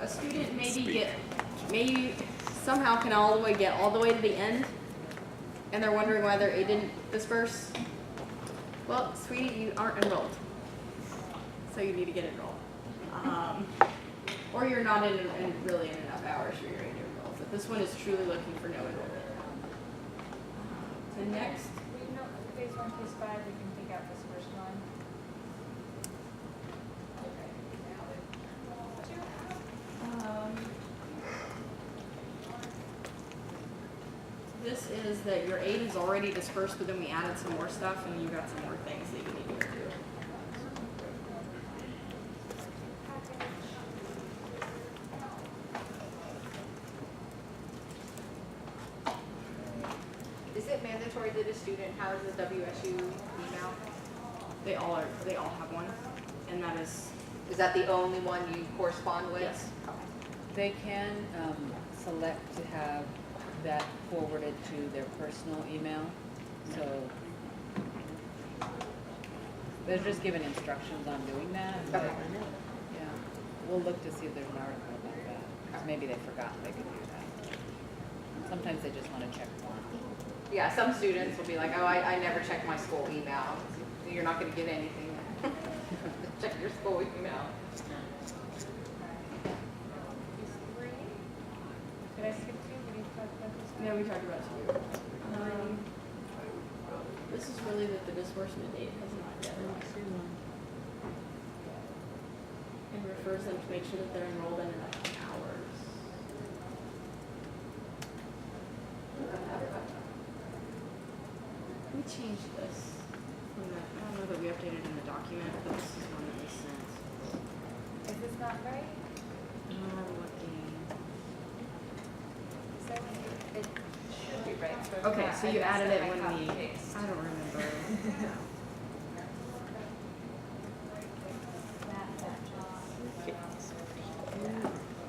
a student maybe somehow can get all the way to the end, and they're wondering why their aid didn't disperse. Well, sweetie, you aren't enrolled, so you need to get enrolled. Or you're not really in enough hours for your aid to enroll. But this one is truly looking for no enrollment. So next. Phase 1, phase 5, we can take out this first one. This is that your aid is already dispersed, but then we added some more stuff, and you got some more things that you need to do. Is it mandatory that a student has a WSU email? They all have one, and that is. Is that the only one you correspond with? Yes. They can select to have that forwarded to their personal email. So they're just given instructions on doing that. But yeah, we'll look to see if there's an article about that. 'Cause maybe they forgot they could do that. Sometimes they just want to check one. Yeah, some students will be like, oh, I never check my school email. You're not going to get anything. Check your school email. Did I skip 2? Did you talk about this? No, we talked about 2. This is really that the disbursement date has not yet arrived. And refers them to make sure that they're enrolled in enough hours. We changed this. I don't know that we updated in the document, but this is one that we sent. Is this not right? I'm looking. So it should be right. So it's Okay, not- so you I added messed it up when my we. copy paste. I don't remember. That matches.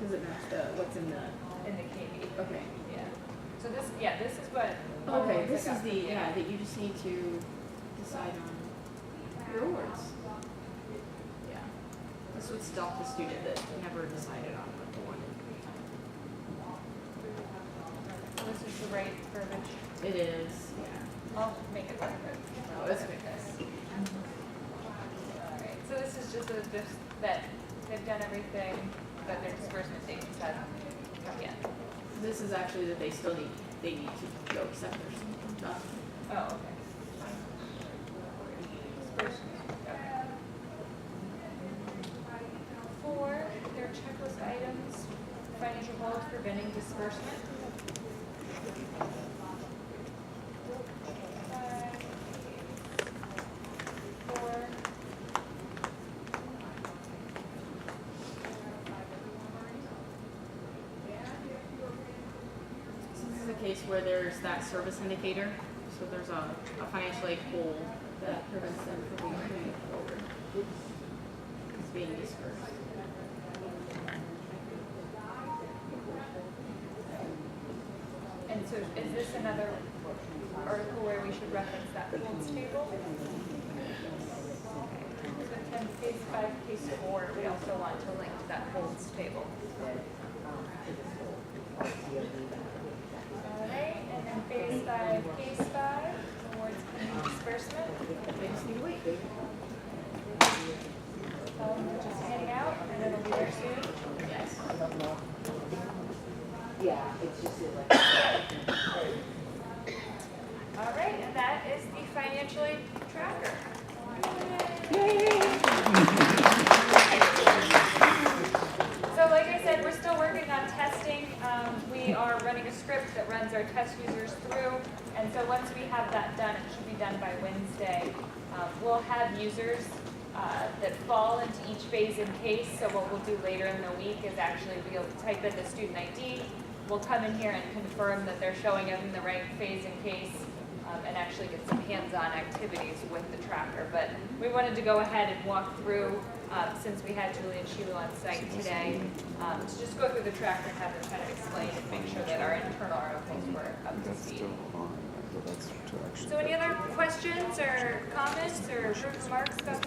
Does it match what's in the? In the KB. Okay. Yeah. So this is what. Okay, ones I this got is from the, you. that you just need to decide on your awards. Yeah. This would stop the student that never decided on what they wanted. So this is the right verbiage. It is, yeah. I'll make it perfect. Oh, it's Look at this. Alright, so this is just that they've done everything, but their disbursement date just hasn't come yet. This is actually that they need to go accept their stuff. Oh, okay. Disbursement, okay. 4, their checklist items, financial goals preventing disbursement. 5, 4. This is a case where there's that service indicator, so there's a financial aid hole that prevents them from moving forward. It's being dispersed. And so is this another article where we should reference that holds table? So 10, phase 5, case 4, we also want to link to that holds table. Alright, and then phase 5, case 5, awards pending disbursement. They just need to wait. Just hang out, and it'll be there soon. Yes. Yeah, it's just Alright, and that is the financial aid tracker. So like I said, we're still working on testing. We are running a script that runs our test users through. And so once we have that done, it should be done by Wednesday. We'll have users that fall into each phase and case. So what we'll do later in the week is actually we'll type in the student ID. We'll come in here and confirm that they're showing up in the right phase and case. And actually get some hands-on activities with the tracker. But we wanted to go ahead and walk through, since we had Julie and Sheila on site today, to just go through the tracker and have them kind of explain and make sure that our internal articles were up to speed. So any other questions or comments or remarks about